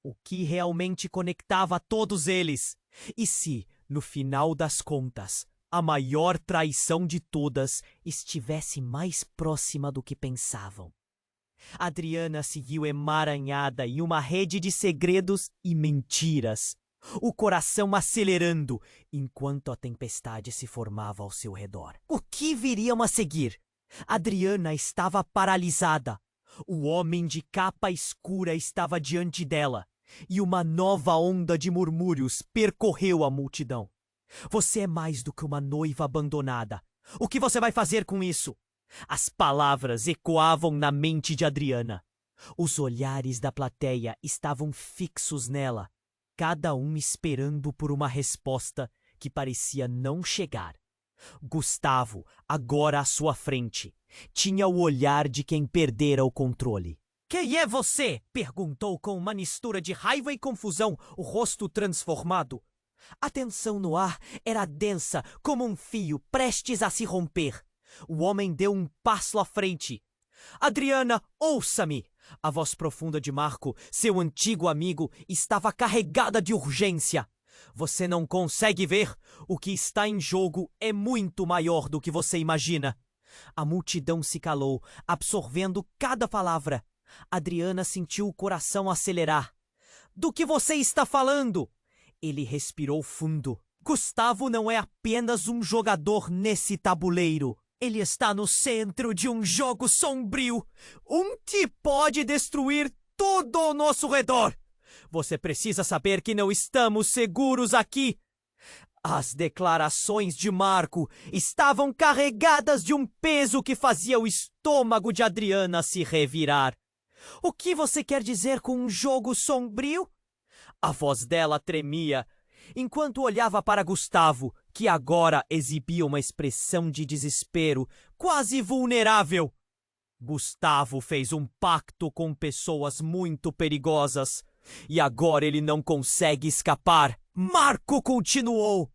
O que realmente conectava todos eles? E se, no final das contas, a maior traição de todas estivesse mais próxima do que pensavam? Adriana seguiu emaranhada em uma rede de segredos e mentiras, o coração acelerando enquanto a tempestade se formava ao seu redor. O que viriam a seguir? Adriana estava paralisada. O homem de capa escura estava diante dela, e uma nova onda de murmúrios percorreu a multidão. Você é mais do que uma noiva abandonada. O que você vai fazer com isso? As palavras ecoavam na mente de Adriana. Os olhares da plateia estavam fixos nela, cada um esperando por uma resposta que parecia não chegar. Gustavo, agora à sua frente, tinha o olhar de quem perdera o controle. Quem é você? Perguntou com uma mistura de raiva e confusão, o rosto transformado. A tensão no ar era densa como um fio prestes a se romper. O homem deu um passo à frente. Adriana, ouça-me! A voz profunda de Marco, seu antigo amigo, estava carregada de urgência. Você não consegue ver? O que está em jogo é muito maior do que você imagina. A multidão se calou, absorvendo cada palavra. Adriana sentiu o coração acelerar. Do que você está falando? Ele respirou fundo. Gustavo não é apenas um jogador nesse tabuleiro. Ele está no centro de um jogo sombrio, que pode destruir tudo ao nosso redor. Você precisa saber que não estamos seguros aqui. As declarações de Marco estavam carregadas de um peso que fazia o estômago de Adriana se revirar. O que você quer dizer com um jogo sombrio? A voz dela tremia, enquanto olhava para Gustavo, que agora exibia uma expressão de desespero, quase vulnerável. Gustavo fez um pacto com pessoas muito perigosas, e agora ele não consegue escapar. Marco continuou.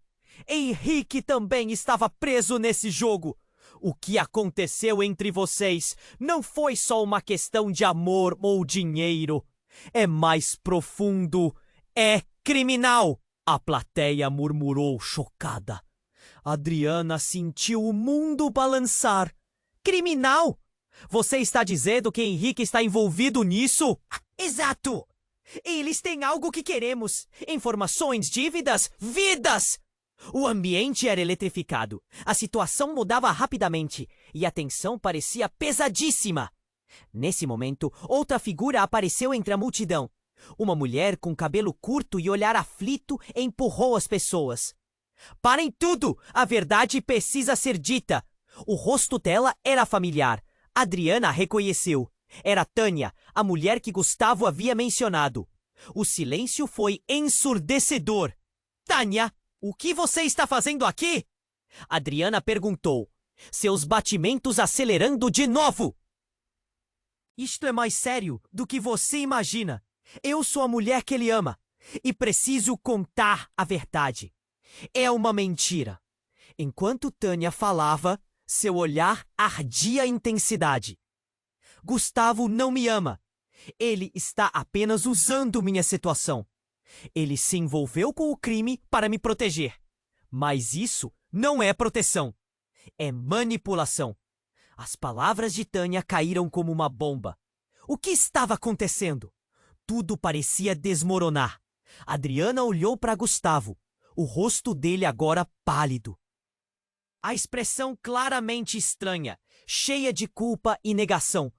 Henrique também estava preso nesse jogo. O que aconteceu entre vocês não foi só uma questão de amor ou dinheiro. É mais profundo. É criminal. A plateia murmurou chocada. Adriana sentiu o mundo balançar. Criminal? Você está dizendo que Henrique está envolvido nisso? Exato! Eles têm algo que queremos. Informações, dívidas, vidas! O ambiente era eletrificado. A situação mudava rapidamente e a tensão parecia pesadíssima. Nesse momento, outra figura apareceu entre a multidão. Uma mulher com cabelo curto e olhar aflito empurrou as pessoas. Parem tudo! A verdade precisa ser dita. O rosto dela era familiar. Adriana reconheceu. Era Tânia, a mulher que Gustavo havia mencionado. O silêncio foi ensurdecedor. Tânia, o que você está fazendo aqui? Adriana perguntou, seus batimentos acelerando de novo. Isto é mais sério do que você imagina. Eu sou a mulher que ele ama e preciso contar a verdade. É uma mentira. Enquanto Tânia falava, seu olhar ardia intensidade. Gustavo não me ama. Ele está apenas usando minha situação. Ele se envolveu com o crime para me proteger. Mas isso não é proteção. É manipulação. As palavras de Tânia caíram como uma bomba. O que estava acontecendo? Tudo parecia desmoronar. Adriana olhou para Gustavo. O rosto dele agora pálido. A expressão claramente estranha, cheia de culpa e negação.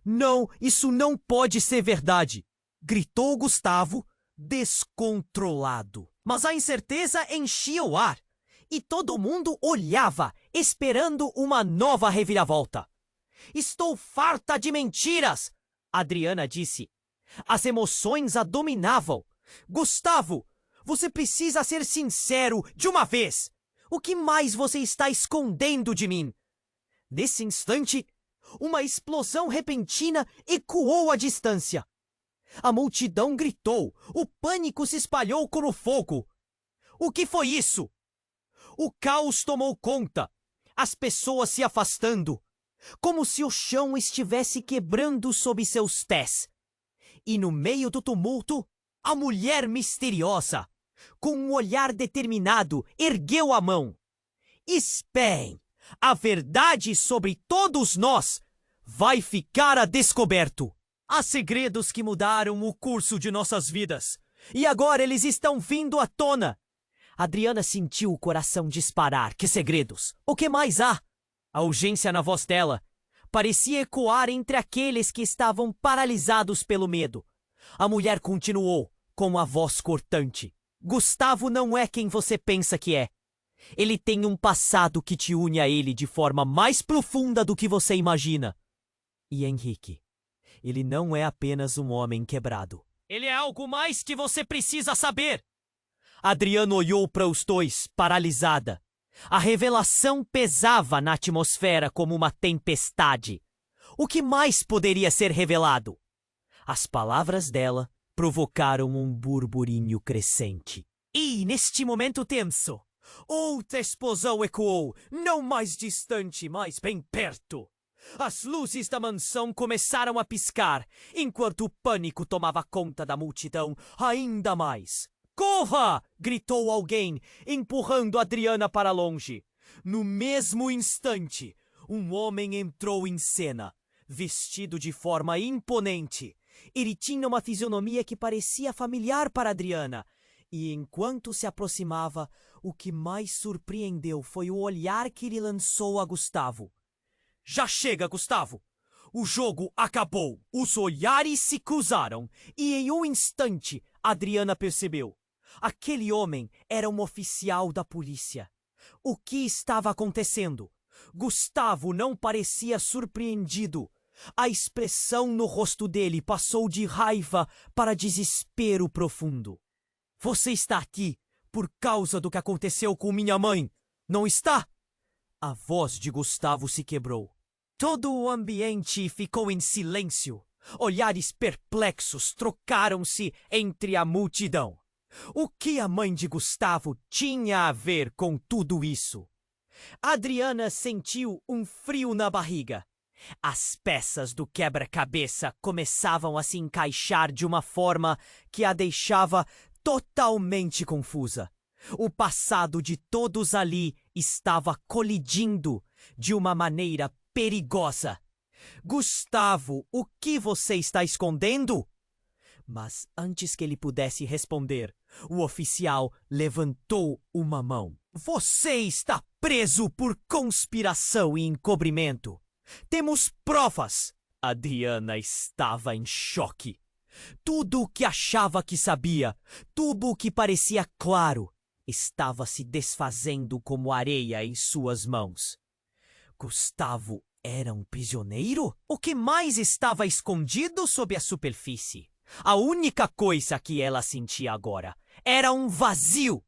Não, isso não pode ser verdade! Gritou Gustavo, descontrolado. Mas a incerteza enchia o ar. E todo mundo olhava, esperando uma nova reviravolta. Estou farta de mentiras! Adriana disse. As emoções a dominavam. Gustavo, você precisa ser sincero de uma vez! O que mais você está escondendo de mim? Nesse instante, uma explosão repentina ecoou à distância. A multidão gritou. O pânico se espalhou como fogo. O que foi isso? O caos tomou conta. As pessoas se afastando, como se o chão estivesse quebrando sob seus pés. E no meio do tumulto, a mulher misteriosa, com um olhar determinado, ergueu a mão. Esperem! A verdade sobre todos nós vai ficar a descoberto. Há segredos que mudaram o curso de nossas vidas. E agora eles estão vindo à tona. Adriana sentiu o coração disparar. Que segredos? O que mais há? A urgência na voz dela parecia ecoar entre aqueles que estavam paralisados pelo medo. A mulher continuou, com a voz cortante. Gustavo não é quem você pensa que é. Ele tem um passado que te une a ele de forma mais profunda do que você imagina. E Henrique, ele não é apenas um homem quebrado. Ele é algo mais que você precisa saber. Adriana olhou para os dois, paralisada. A revelação pesava na atmosfera como uma tempestade. O que mais poderia ser revelado? As palavras dela provocaram um burburinho crescente. E, neste momento tenso, outra explosão ecoou, não mais distante, mas bem perto. As luzes da mansão começaram a piscar, enquanto o pânico tomava conta da multidão ainda mais. Corra! Gritou alguém, empurrando Adriana para longe. No mesmo instante, um homem entrou em cena, vestido de forma imponente. Ele tinha uma fisionomia que parecia familiar para Adriana, e enquanto se aproximava, o que mais surpreendeu foi o olhar que ele lançou a Gustavo. Já chega, Gustavo! O jogo acabou. Os olhares se cruzaram, e em um instante, Adriana percebeu. Aquele homem era um oficial da polícia. O que estava acontecendo? Gustavo não parecia surpreendido. A expressão no rosto dele passou de raiva para desespero profundo. Você está aqui por causa do que aconteceu com minha mãe, não está? A voz de Gustavo se quebrou. Todo o ambiente ficou em silêncio. Olhares perplexos trocaram-se entre a multidão. O que a mãe de Gustavo tinha a ver com tudo isso? Adriana sentiu um frio na barriga. As peças do quebra-cabeça começavam a se encaixar de uma forma que a deixava totalmente confusa. O passado de todos ali estava colidindo de uma maneira perigosa. Gustavo, o que você está escondendo? Mas antes que ele pudesse responder, o oficial levantou uma mão. Você está preso por conspiração e encobrimento. Temos provas. Adriana estava em choque. Tudo o que achava que sabia, tudo o que parecia claro, estava se desfazendo como areia em suas mãos. Gustavo era um prisioneiro? O que mais estava escondido sob a superfície? A única coisa que ela sentia agora era um vazio,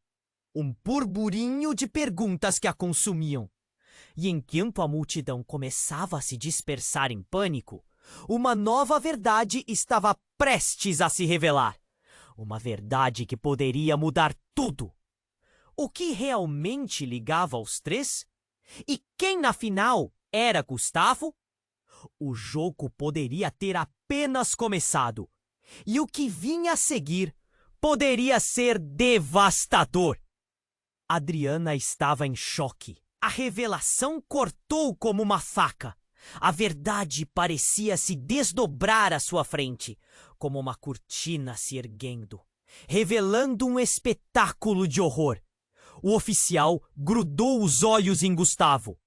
um burburinho de perguntas que a consumiam. E enquanto a multidão começava a se dispersar em pânico, uma nova verdade estava prestes a se revelar. Uma verdade que poderia mudar tudo. O que realmente ligava os três? E quem, afinal, era Gustavo? O jogo poderia ter apenas começado. E o que vinha a seguir poderia ser devastador. Adriana estava em choque. A revelação cortou como uma faca. A verdade parecia se desdobrar à sua frente, como uma cortina se erguendo, revelando um espetáculo de horror. O oficial grudou os olhos em Gustavo.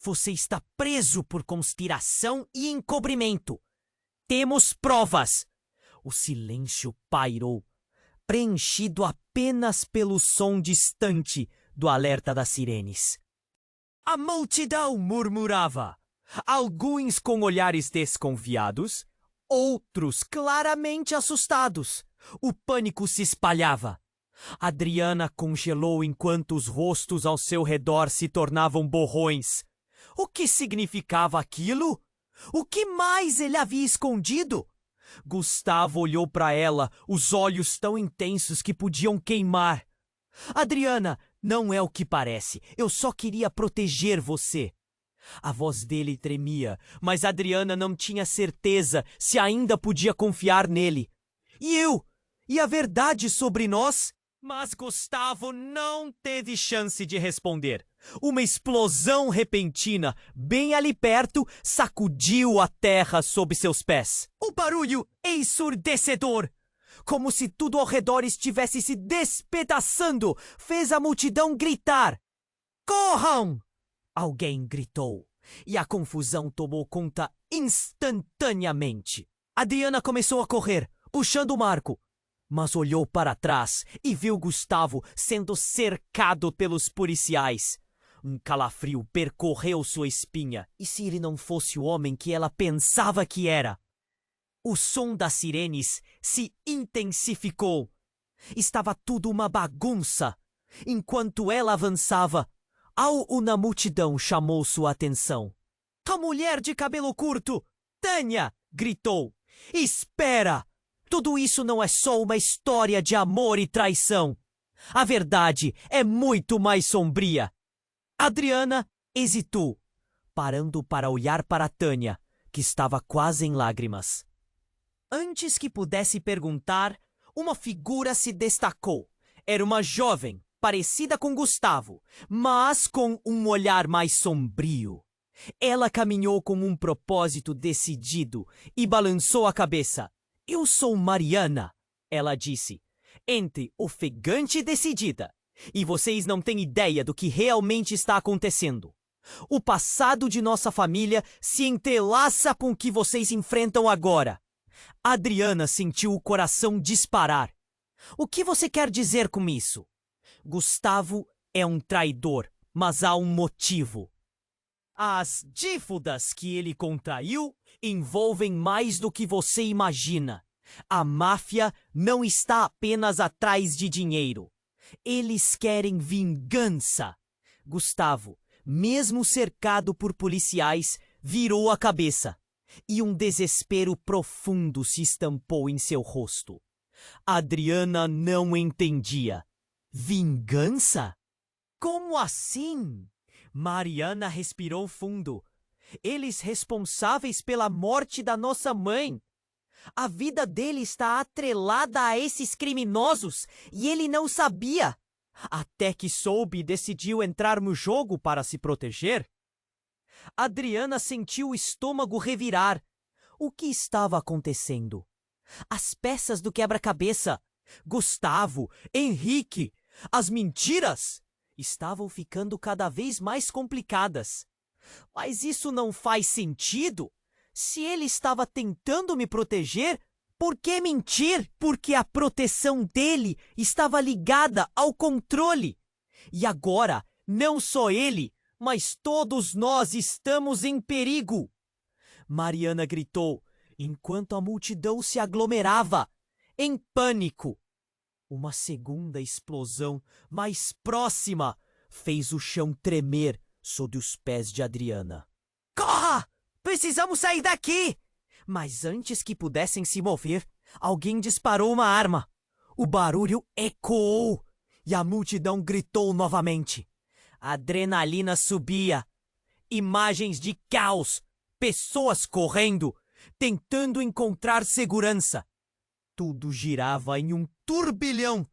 Você está preso por conspiração e encobrimento. Temos provas. O silêncio pairou, preenchido apenas pelo som distante do alerta das sirenes. A multidão murmurava, alguns com olhares desconfiados, outros claramente assustados. O pânico se espalhava. Adriana congelou enquanto os rostos ao seu redor se tornavam borrões. O que significava aquilo? O que mais ele havia escondido? Gustavo olhou para ela, os olhos tão intensos que podiam queimar. Adriana, não é o que parece. Eu só queria proteger você. A voz dele tremia, mas Adriana não tinha certeza se ainda podia confiar nele. E eu? E a verdade sobre nós? Mas Gustavo não teve chance de responder. Uma explosão repentina, bem ali perto, sacudiu a terra sob seus pés. O barulho ensurdecedor, como se tudo ao redor estivesse se despedaçando, fez a multidão gritar. Corram! Alguém gritou, e a confusão tomou conta instantaneamente. Adriana começou a correr, puxando o Marco. mas olhou para trás e viu Gustavo sendo cercado pelos policiais. Um calafrio percorreu sua espinha, e se ele não fosse o homem que ela pensava que era? O som das sirenes se intensificou. Estava tudo uma bagunça. Enquanto ela avançava, algo na multidão chamou sua atenção. A mulher de cabelo curto, Tânia, gritou. Espera! Tudo isso não é só uma história de amor e traição. A verdade é muito mais sombria. Adriana hesitou, parando para olhar para Tânia, que estava quase em lágrimas. Antes que pudesse perguntar, uma figura se destacou. Era uma jovem, parecida com Gustavo, mas com um olhar mais sombrio. Ela caminhou com um propósito decidido e balançou a cabeça. Eu sou Mariana, ela disse, entre ofegante e decidida. E vocês não têm ideia do que realmente está acontecendo. O passado de nossa família se entrelaça com o que vocês enfrentam agora. Adriana sentiu o coração disparar. O que você quer dizer com isso? Gustavo é um traidor, mas há um motivo. As dívidas que ele contraiu envolvem mais do que você imagina. A máfia não está apenas atrás de dinheiro. Eles querem vingança. Gustavo, mesmo cercado por policiais, virou a cabeça. E um desespero profundo se estampou em seu rosto. Adriana não entendia. Vingança? Como assim? Mariana respirou fundo. Eles responsáveis pela morte da nossa mãe. A vida dele está atrelada a esses criminosos e ele não sabia. Até que soube e decidiu entrar no jogo para se proteger. Adriana sentiu o estômago revirar. O que estava acontecendo? As peças do quebra-cabeça, Gustavo, Henrique, as mentiras estavam ficando cada vez mais complicadas. Mas isso não faz sentido. Se ele estava tentando me proteger, por que mentir? Porque a proteção dele estava ligada ao controle. E agora, não só ele, mas todos nós estamos em perigo. Mariana gritou, enquanto a multidão se aglomerava, em pânico. Uma segunda explosão, mais próxima, fez o chão tremer sob os pés de Adriana. Corra! Precisamos sair daqui! Mas antes que pudessem se mover, alguém disparou uma arma. O barulho ecoou e a multidão gritou novamente. A adrenalina subia. Imagens de caos, pessoas correndo, tentando encontrar segurança. Tudo girava em um turbilhão.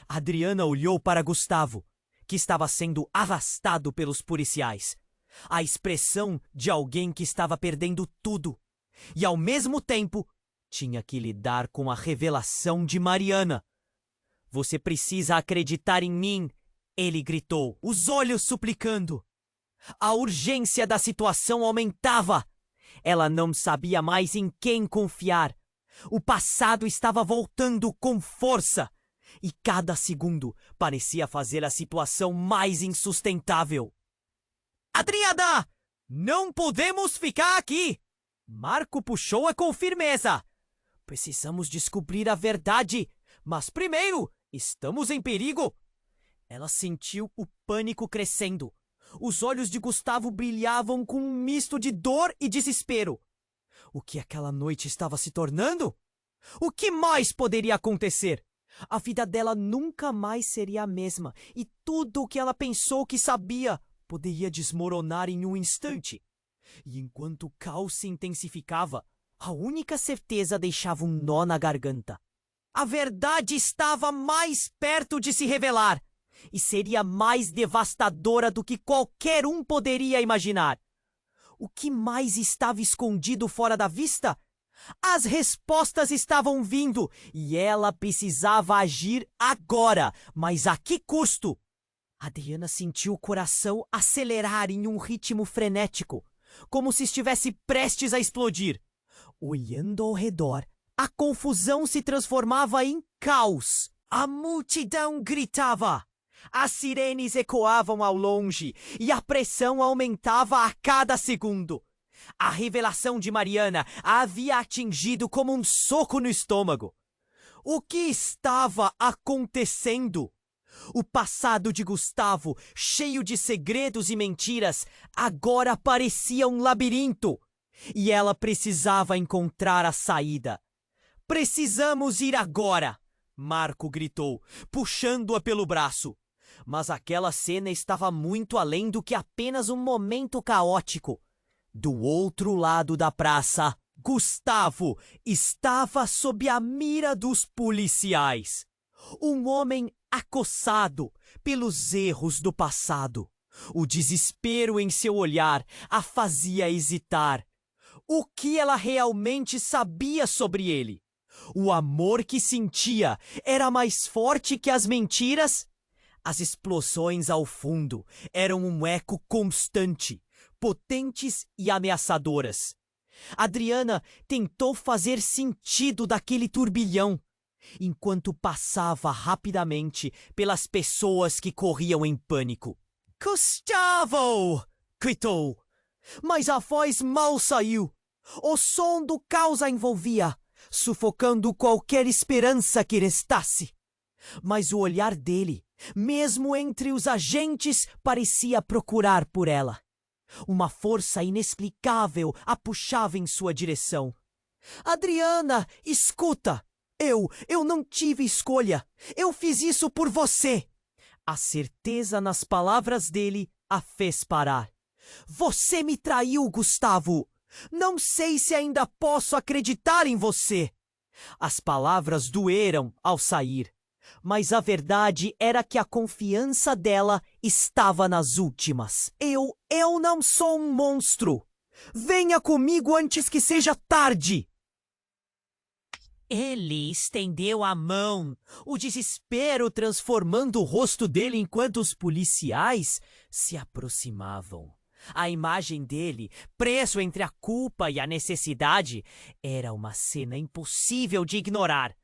Adriana olhou para Gustavo, que estava sendo arrastado pelos policiais. A expressão de alguém que estava perdendo tudo. E, ao mesmo tempo, tinha que lidar com a revelação de Mariana. Você precisa acreditar em mim, ele gritou, os olhos suplicando. A urgência da situação aumentava. Ela não sabia mais em quem confiar. O passado estava voltando com força. E cada segundo parecia fazer a situação mais insustentável. Adriana! Não podemos ficar aqui! Marco puxou-a com firmeza. Precisamos descobrir a verdade, mas primeiro, estamos em perigo. Ela sentiu o pânico crescendo. Os olhos de Gustavo brilhavam com um misto de dor e desespero. O que aquela noite estava se tornando? O que mais poderia acontecer? A vida dela nunca mais seria a mesma, e tudo o que ela pensou que sabia poderia desmoronar em um instante. E enquanto o caos se intensificava, a única certeza deixava um nó na garganta. A verdade estava mais perto de se revelar, e seria mais devastadora do que qualquer um poderia imaginar. O que mais estava escondido fora da vista? As respostas estavam vindo, e ela precisava agir agora, mas a que custo? Adriana sentiu o coração acelerar em um ritmo frenético, como se estivesse prestes a explodir. Olhando ao redor, A confusão se transformava em caos. A multidão gritava. As sirenes ecoavam ao longe e a pressão aumentava a cada segundo. A revelação de Mariana a havia atingido como um soco no estômago. O que estava acontecendo? O passado de Gustavo, cheio de segredos e mentiras, agora parecia um labirinto. E ela precisava encontrar a saída. Precisamos ir agora! Marco gritou, puxando-a pelo braço. Mas aquela cena estava muito além do que apenas um momento caótico. Do outro lado da praça, Gustavo estava sob a mira dos policiais. Um homem acossado pelos erros do passado. O desespero em seu olhar a fazia hesitar. O que ela realmente sabia sobre ele? O amor que sentia era mais forte que as mentiras? As explosões ao fundo eram um eco constante, potentes e ameaçadoras. Adriana tentou fazer sentido daquele turbilhão, enquanto passava rapidamente pelas pessoas que corriam em pânico. Gustavo! Gritou. Mas a voz mal saiu. O som do caos a envolvia, sufocando qualquer esperança que restasse. Mas o olhar dele, mesmo entre os agentes, parecia procurar por ela. Uma força inexplicável a puxava em sua direção. Adriana, escuta! Eu não tive escolha. Eu fiz isso por você. A certeza nas palavras dele a fez parar. Você me traiu, Gustavo. Não sei se ainda posso acreditar em você. As palavras doeram ao sair, mas a verdade era que a confiança dela estava nas últimas. Eu não sou um monstro. Venha comigo antes que seja tarde. Ele estendeu a mão, o desespero transformando o rosto dele enquanto os policiais se aproximavam. A imagem dele, preso entre a culpa e a necessidade, era uma cena impossível de ignorar.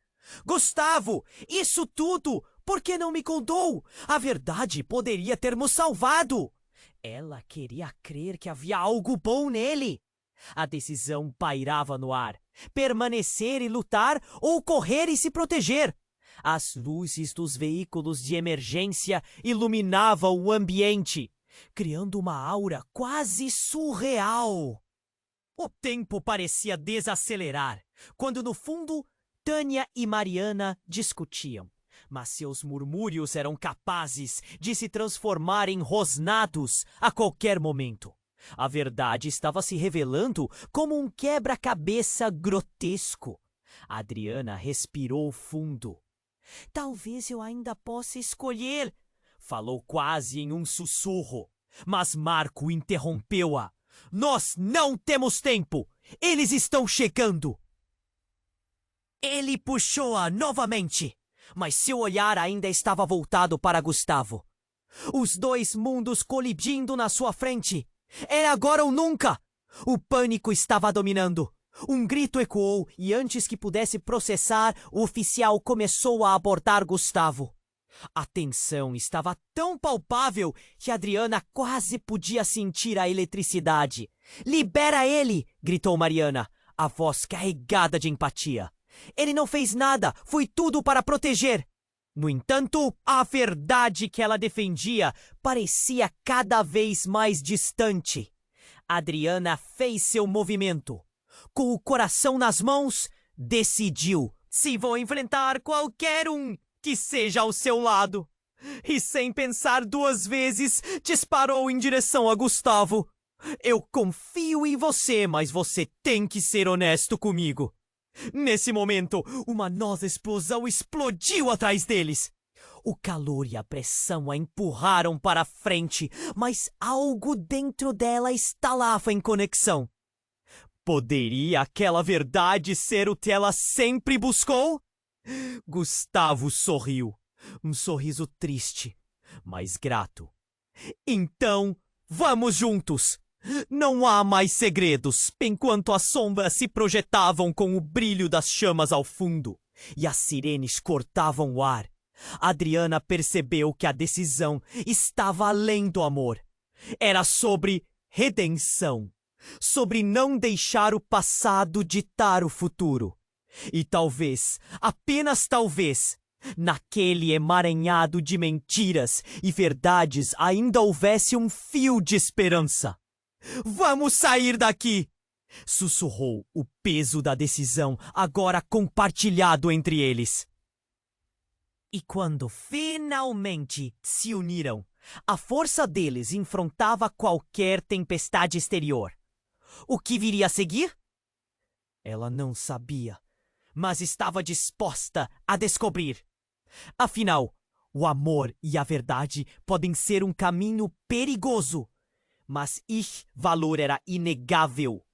Gustavo, isso tudo, por que não me contou? A verdade poderia ter nos salvado. Ela queria crer que havia algo bom nele. A decisão pairava no ar. Permanecer e lutar ou correr e se proteger. As luzes dos veículos de emergência iluminavam o ambiente, criando uma aura quase surreal. O tempo parecia desacelerar, quando no fundo Tânia e Mariana discutiam. Mas seus murmúrios eram capazes de se transformar em rosnados a qualquer momento. A verdade estava se revelando como um quebra-cabeça grotesco. Adriana respirou fundo. Talvez eu ainda possa escolher, falou quase em um sussurro. Mas Marco interrompeu-a. Nós não temos tempo! Eles estão chegando! Ele puxou-a novamente, mas seu olhar ainda estava voltado para Gustavo. Os dois mundos colidindo na sua frente. Era agora ou nunca! O pânico estava dominando. Um grito ecoou e antes que pudesse processar, o oficial começou a abordar Gustavo. A tensão estava tão palpável que Adriana quase podia sentir a eletricidade. Libera ele! Gritou Mariana, a voz carregada de empatia. Ele não fez nada, foi tudo para proteger. No entanto, a verdade que ela defendia parecia cada vez mais distante. Adriana fez seu movimento. Com o coração nas mãos, decidiu: se vou enfrentar qualquer um que seja ao seu lado. E sem pensar duas vezes, disparou em direção a Gustavo. Eu confio em você, mas você tem que ser honesto comigo. Nesse momento, uma nova explosão explodiu atrás deles. O calor e a pressão a empurraram para a frente, mas algo dentro dela estalava em conexão. Poderia aquela verdade ser o que ela sempre buscou? Gustavo sorriu, um sorriso triste, mas grato. Então, vamos juntos! Não há mais segredos, enquanto as sombras se projetavam com o brilho das chamas ao fundo e as sirenes cortavam o ar. Adriana percebeu que a decisão estava além do amor. Era sobre redenção, sobre não deixar o passado ditar o futuro. E talvez, apenas talvez, naquele emaranhado de mentiras e verdades ainda houvesse um fio de esperança. Vamos sair daqui! Sussurrou o peso da decisão agora compartilhado entre eles. E quando finalmente se uniram, a força deles enfrentava qualquer tempestade exterior. O que viria a seguir? Ela não sabia, mas estava disposta a descobrir. Afinal, o amor e a verdade podem ser um caminho perigoso, mas valor era inegável.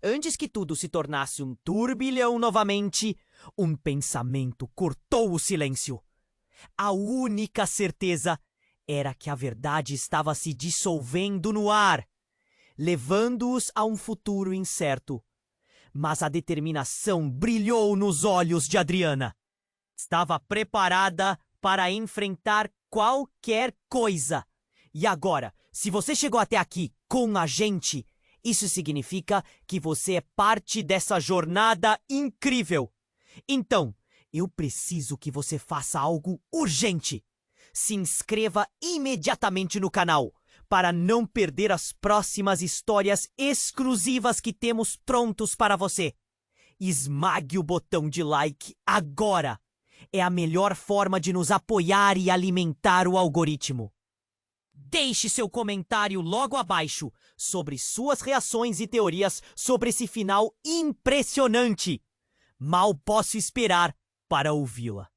Antes que tudo se tornasse um turbilhão novamente, um pensamento cortou o silêncio. A única certeza era que a verdade estava se dissolvendo no ar, levando-os a um futuro incerto. Mas a determinação brilhou nos olhos de Adriana. Estava preparada para enfrentar qualquer coisa. E agora, se você chegou até aqui com a gente, isso significa que você é parte dessa jornada incrível. Então, eu preciso que você faça algo urgente. Se inscreva imediatamente no canal para não perder as próximas histórias exclusivas que temos prontos para você. Esmague o botão de like agora. É a melhor forma de nos apoiar e alimentar o algoritmo. Deixe seu comentário logo abaixo sobre suas reações e teorias sobre esse final impressionante. Mal posso esperar para ouvi-la.